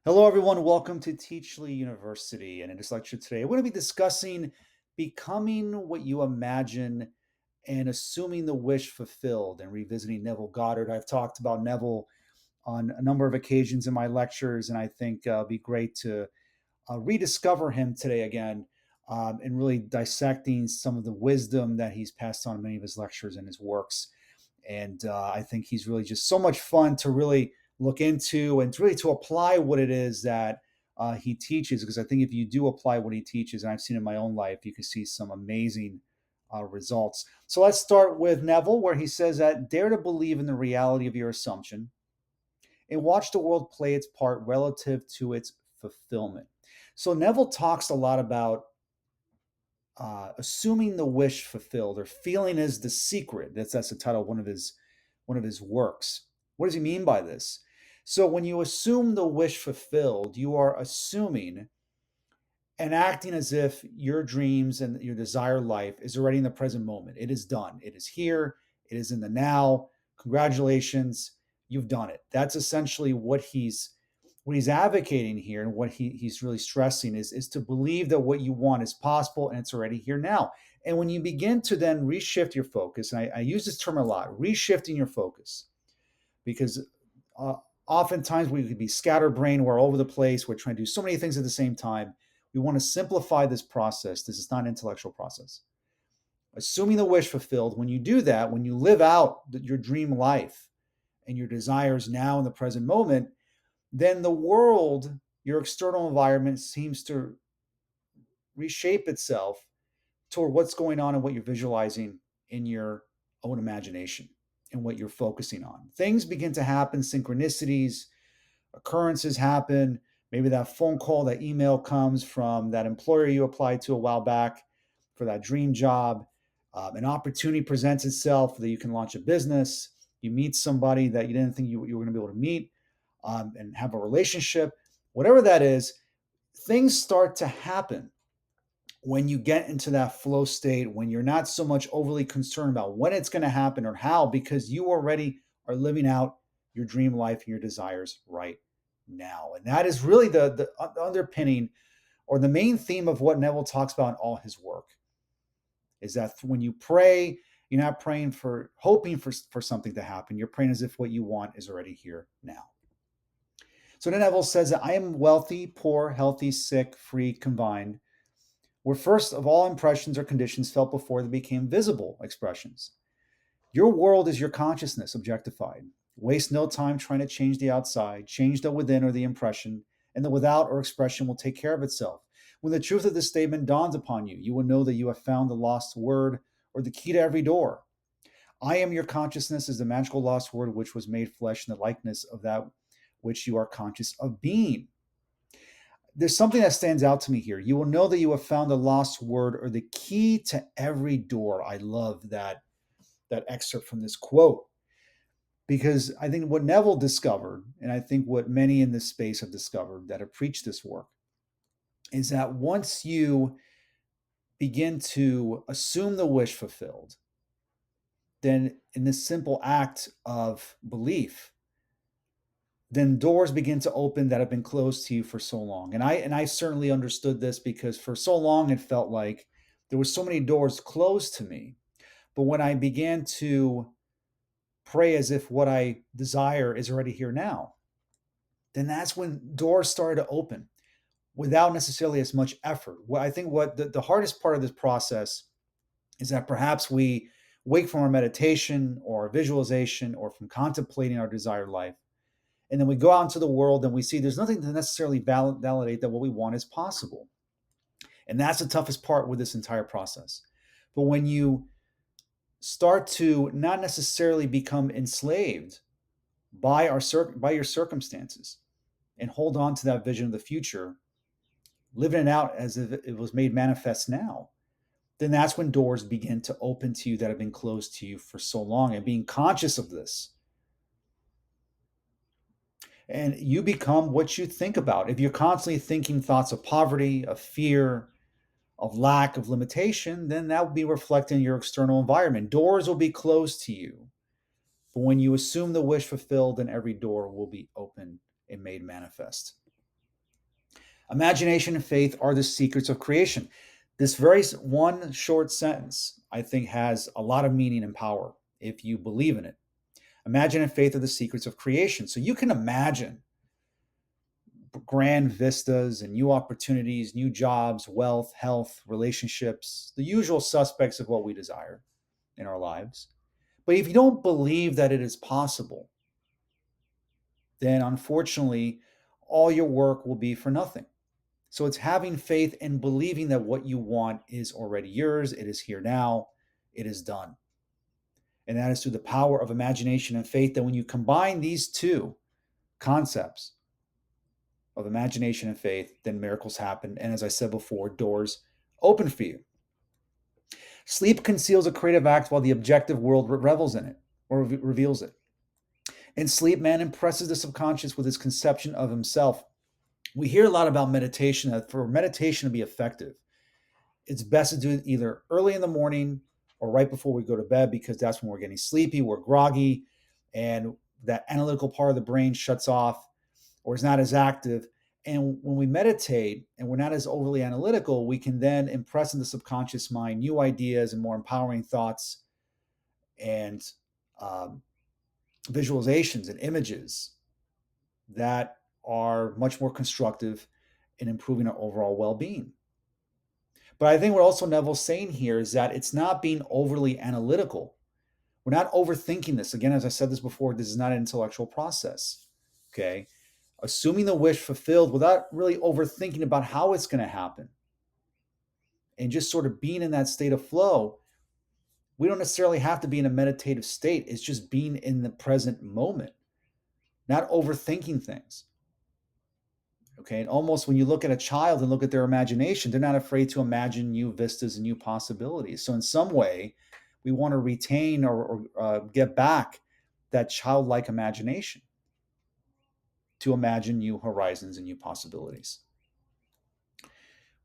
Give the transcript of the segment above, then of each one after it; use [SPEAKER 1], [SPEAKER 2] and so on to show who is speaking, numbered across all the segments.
[SPEAKER 1] Hello, everyone. Welcome to Teachly University. And in this lecture today, we're going to be discussing becoming what you imagine and assuming the wish fulfilled and revisiting Neville Goddard. I've talked about Neville on a number of occasions in my lectures, and I think it'll be great to rediscover him today again and really dissecting some of the wisdom that he's passed on in many of his lectures and his works. And I think he's really just so much fun to really look into and to really to apply what it is that he teaches. Because I think if you do apply what he teaches, and I've seen in my own life, you can see some amazing results. So let's start with Neville, where he says that dare to believe in the reality of your assumption and watch the world play its part relative to its fulfillment. So Neville talks a lot about assuming the wish fulfilled or feeling is the secret. That's the title of one of his works. What does he mean by this? So when you assume the wish fulfilled, you are assuming and acting as if your dreams and your desired life is already in the present moment. It is done. It is here. It is in the now. Congratulations, you've done it. That's essentially what he's advocating here, and what he's really stressing is to believe that what you want is possible and it's already here now. And when you begin to then reshift your focus, and I use this term a lot, reshifting your focus, because uh, oftentimes we could be scatterbrained, we're all over the place, we're trying to do so many things at the same time. We want to simplify this process. This is not an intellectual process. Assuming the wish fulfilled, when you do that, when you live out your dream life and your desires now in the present moment, then the world, your external environment, seems to reshape itself toward what's going on and what you're visualizing in your own imagination and what you're focusing on. Things begin to happen, synchronicities, occurrences happen. Maybe that phone call, that email comes from that employer you applied to a while back for that dream job. An opportunity presents itself that you can launch a business. You meet somebody that you didn't think you were going to be able to meet and have a relationship. Whatever that is, things start to happen when you get into that flow state, when you're not so much overly concerned about when it's going to happen or how, because you already are living out your dream life and your desires right now. And that is really the underpinning or the main theme of what Neville talks about in all his work, is that when you pray, you're not praying for hoping for something to happen. You're praying as if what you want is already here now. So then Neville says that I am wealthy, poor, healthy, sick, free, combined, were first of all impressions or conditions felt before they became visible expressions. Your world is your consciousness objectified. Waste no time trying to change the outside, change the within or the impression, and the without or expression will take care of itself. When the truth of this statement dawns upon you, you will know that you have found the lost word or the key to every door. I am your consciousness is the magical lost word which was made flesh in the likeness of that which you are conscious of being. There's something that stands out to me here. You will know that you have found the lost word or the key to every door. I love that excerpt from this quote, because I think what Neville discovered, and I think what many in this space have discovered that have preached this work, is that once you begin to assume the wish fulfilled, then in this simple act of belief, then doors begin to open that have been closed to you for so long. And I certainly understood this, because for so long it felt like there were so many doors closed to me. But when I began to pray as if what I desire is already here now, then that's when doors started to open without necessarily as much effort. What I think what the hardest part of this process is that perhaps we wake from our meditation or our visualization or from contemplating our desired life. And then we go out into the world and we see there's nothing to necessarily validate that what we want is possible. And that's the toughest part with this entire process. But when you start to not necessarily become enslaved by your circumstances and hold on to that vision of the future, living it out as if it was made manifest now, then that's when doors begin to open to you that have been closed to you for so long. And being conscious of this, and you become what you think about. If you're constantly thinking thoughts of poverty, of fear, of lack, of limitation, then that will be reflected in your external environment. Doors will be closed to you. But when you assume the wish fulfilled, then every door will be open and made manifest. Imagination and faith are the secrets of creation. This very one short sentence, I think, has a lot of meaning and power if you believe in it. Imagine and faith are the secrets of creation. So you can imagine grand vistas and new opportunities, new jobs, wealth, health, relationships, the usual suspects of what we desire in our lives. But if you don't believe that it is possible, then unfortunately, all your work will be for nothing. So it's having faith and believing that what you want is already yours, it is here now, it is done. And that is through the power of imagination and faith, that when you combine these two concepts of imagination and faith, then miracles happen. And as I said before, doors open for you. Sleep conceals a creative act while the objective world revels in it or reveals it. In sleep, man impresses the subconscious with his conception of himself. We hear a lot about meditation, that for meditation to be effective, it's best to do it either early in the morning or right before we go to bed, because that's when we're getting sleepy, we're groggy, and that analytical part of the brain shuts off or is not as active. And when we meditate and we're not as overly analytical, we can then impress in the subconscious mind new ideas and more empowering thoughts and um, visualizations and images that are much more constructive in improving our overall well-being. But I think what also Neville's saying here is that it's not being overly analytical. We're not overthinking this. Again, as I said this before, this is not an intellectual process. Okay. Assuming the wish fulfilled without really overthinking about how it's going to happen and just sort of being in that state of flow. We don't necessarily have to be in a meditative state. It's just being in the present moment, not overthinking things. Okay. And almost when you look at a child and look at their imagination, they're not afraid to imagine new vistas and new possibilities. So, in some way, we want to retain or get back that childlike imagination to imagine new horizons and new possibilities.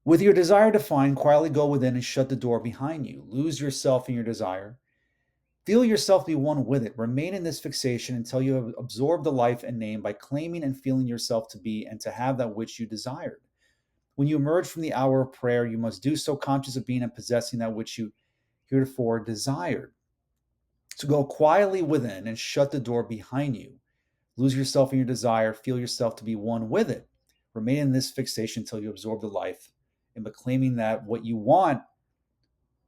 [SPEAKER 1] With your desire defined, quietly go within and shut the door behind you. Lose yourself in your desire. Feel yourself be one with it. Remain in this fixation until you have absorbed the life and name by claiming and feeling yourself to be and to have that which you desired. When you emerge from the hour of prayer, you must do so conscious of being and possessing that which you heretofore desired. So go quietly within and shut the door behind you. Lose yourself in your desire. Feel yourself to be one with it. Remain in this fixation until you absorb the life and by claiming that what you want,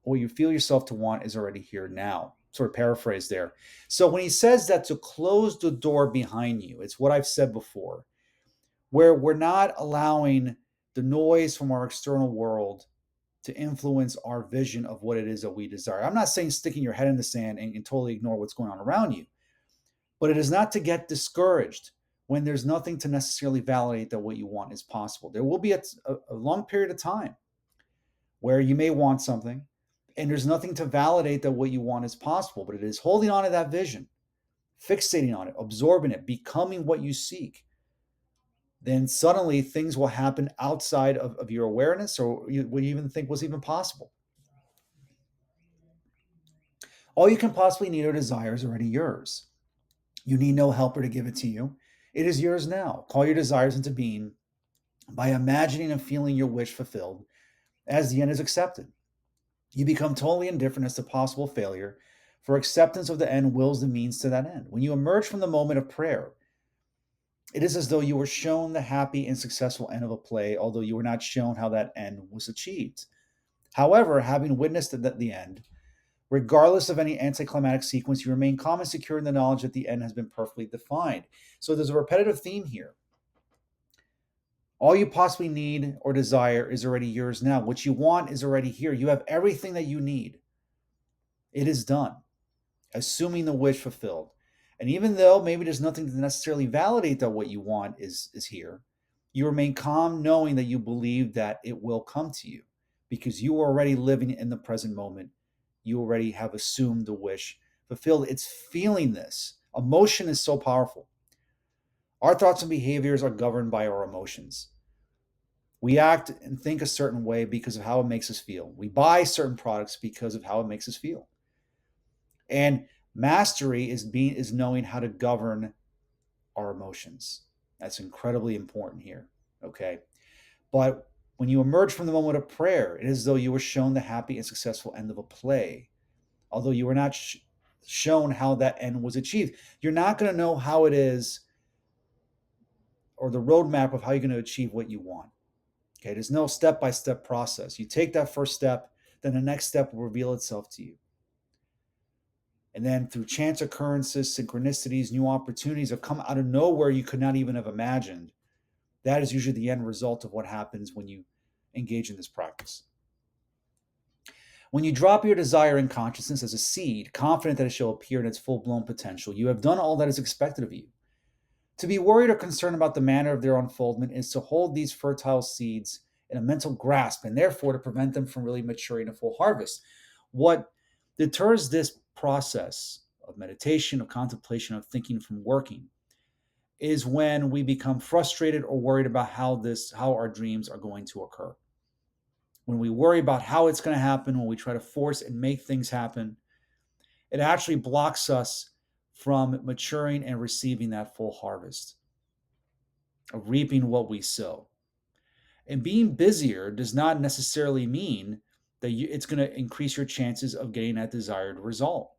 [SPEAKER 1] what you feel yourself to want, is already here now. Sort of paraphrase there. So when he says that to close the door behind you, it's what I've said before, where we're not allowing the noise from our external world to influence our vision of what it is that we desire. I'm not saying sticking your head in the sand and totally ignore what's going on around you, but it is not to get discouraged when there's nothing to necessarily validate that what you want is possible. There will be a long period of time where you may want something and there's nothing to validate that what you want is possible, but it is holding on to that vision, fixating on it, absorbing it, becoming what you seek. Then suddenly things will happen outside of your awareness or what you even think was even possible. All you can possibly need or desire is already yours. You need no helper to give it to you. It is yours now. Call your desires into being by imagining and feeling your wish fulfilled as the end is accepted. You become totally indifferent as to possible failure, for acceptance of the end wills the means to that end. When you emerge from the moment of prayer, it is as though you were shown the happy and successful end of a play, although you were not shown how that end was achieved. However, having witnessed the end, regardless of any anticlimactic sequence, you remain calm and secure in the knowledge that the end has been perfectly defined. So there's a repetitive theme here. All you possibly need or desire is already yours now. What you want is already here. You have everything that you need. It is done, assuming the wish fulfilled. And even though maybe there's nothing to necessarily validate that what you want is here, you remain calm knowing that you believe that it will come to you because you are already living in the present moment. You already have assumed the wish fulfilled. It's feeling this. Emotion is so powerful. Our thoughts and behaviors are governed by our emotions. We act and think a certain way because of how it makes us feel. We buy certain products because of how it makes us feel. And mastery is knowing how to govern our emotions. That's incredibly important here. Okay. But when you emerge from the moment of prayer, it is as though you were shown the happy and successful end of a play, although you were not shown how that end was achieved. You're not going to know how it is, or the roadmap of how you're going to achieve what you want. Okay, there's no step-by-step process. You take that first step, then the next step will reveal itself to you. And then through chance occurrences, synchronicities, new opportunities that come out of nowhere you could not even have imagined, that is usually the end result of what happens when you engage in this practice. When you drop your desire in consciousness as a seed, confident that it shall appear in its full-blown potential, you have done all that is expected of you. To be worried or concerned about the manner of their unfoldment is to hold these fertile seeds in a mental grasp and therefore to prevent them from really maturing a full harvest. What deters this process of meditation, of contemplation, of thinking from working is when we become frustrated or worried about how our dreams are going to occur. When we worry about how it's going to happen, when we try to force and make things happen, it actually blocks us from maturing and receiving that full harvest of reaping what we sow. And being busier does not necessarily mean that it's going to increase your chances of getting that desired result.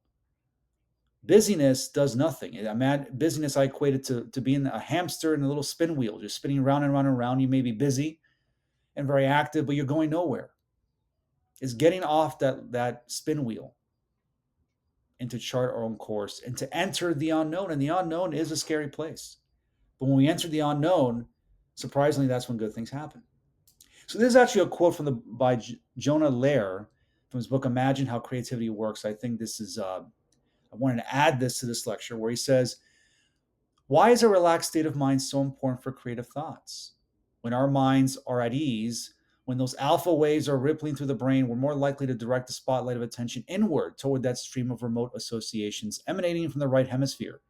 [SPEAKER 1] Busyness does nothing. Busyness I equate it to being a hamster in a little spin wheel, just spinning around and around and around. You may be busy and very active, but you're going nowhere. It's getting off that spin wheel and to chart our own course and to enter the unknown. And the unknown is a scary place. But when we enter the unknown, surprisingly, that's when good things happen. So this is actually a quote by Jonah Lehrer from his book, Imagine How Creativity Works. I think this is, I wanted to add this to this lecture where he says, why is a relaxed state of mind so important for creative thoughts? When our minds are at ease, when those alpha waves are rippling through the brain, we're more likely to direct the spotlight of attention inward toward that stream of remote associations emanating from the right hemisphere.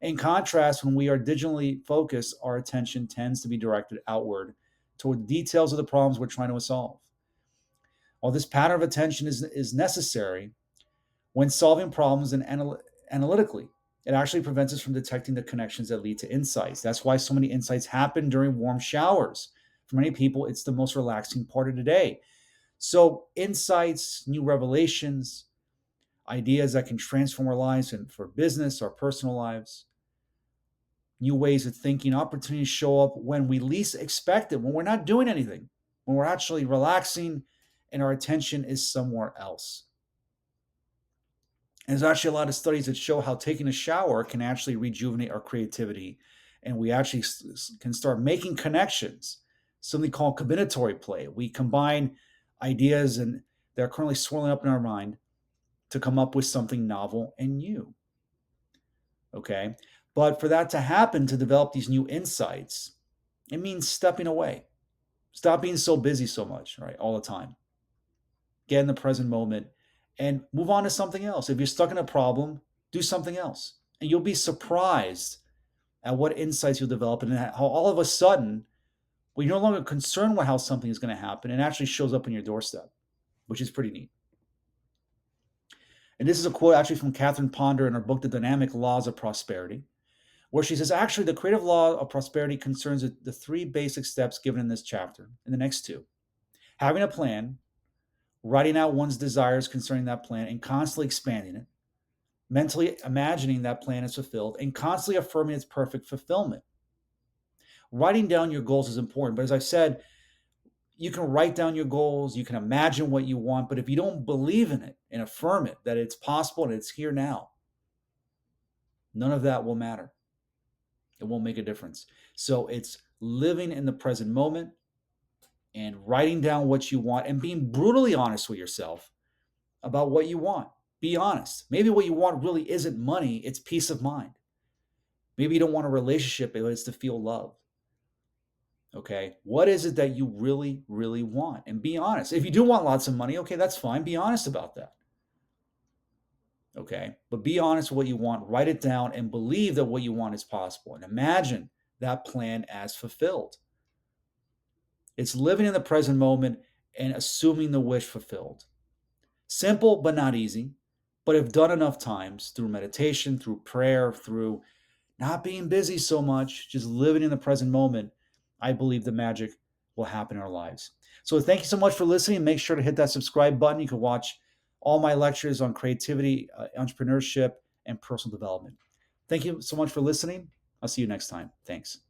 [SPEAKER 1] In contrast, when we are digitally focused, our attention tends to be directed outward toward the details of the problems we're trying to solve. While this pattern of attention is necessary when solving problems and analytically, it actually prevents us from detecting the connections that lead to insights. That's why so many insights happen during warm showers. For many people, it's the most relaxing part of the day. So insights, new revelations, ideas that can transform our lives and for business, our personal lives, new ways of thinking, opportunities show up when we least expect it, when we're not doing anything, when we're actually relaxing and our attention is somewhere else. And there's actually a lot of studies that show how taking a shower can actually rejuvenate our creativity. And we actually can start making connections, something called combinatory play. We combine ideas and they're currently swirling up in our mind to come up with something novel and new. Okay. But for that to happen, to develop these new insights, it means stepping away. Stop being so busy so much, right? All the time. Get in the present moment and move on to something else. If you're stuck in a problem, do something else. And you'll be surprised at what insights you'll develop and how all of a sudden, well, you're no longer concerned with how something is going to happen. It actually shows up on your doorstep, which is pretty neat. And this is a quote actually from Catherine Ponder in her book, The Dynamic Laws of Prosperity, where she says, actually, the creative law of prosperity concerns the three basic steps given in this chapter and the next two. Having a plan, writing out one's desires concerning that plan and constantly expanding it, mentally imagining that plan is fulfilled, and constantly affirming its perfect fulfillment. Writing down your goals is important, but as I've said, you can write down your goals, you can imagine what you want, but if you don't believe in it and affirm it, that it's possible and it's here now, none of that will matter. It won't make a difference. So it's living in the present moment and writing down what you want and being brutally honest with yourself about what you want. Be honest. Maybe what you want really isn't money, it's peace of mind. Maybe you don't want a relationship, but it's to feel loved. Okay. What is it that you really, really want? And be honest. If you do want lots of money, okay, that's fine. Be honest about that. Okay. But be honest with what you want, write it down, and believe that what you want is possible. And imagine that plan as fulfilled. It's living in the present moment and assuming the wish fulfilled. Simple, but not easy. But if done enough times through meditation, through prayer, through not being busy so much, just living in the present moment, I believe the magic will happen in our lives. So thank you so much for listening. Make sure to hit that subscribe button. You can watch all my lectures on creativity, entrepreneurship, and personal development. Thank you so much for listening. I'll see you next time. Thanks.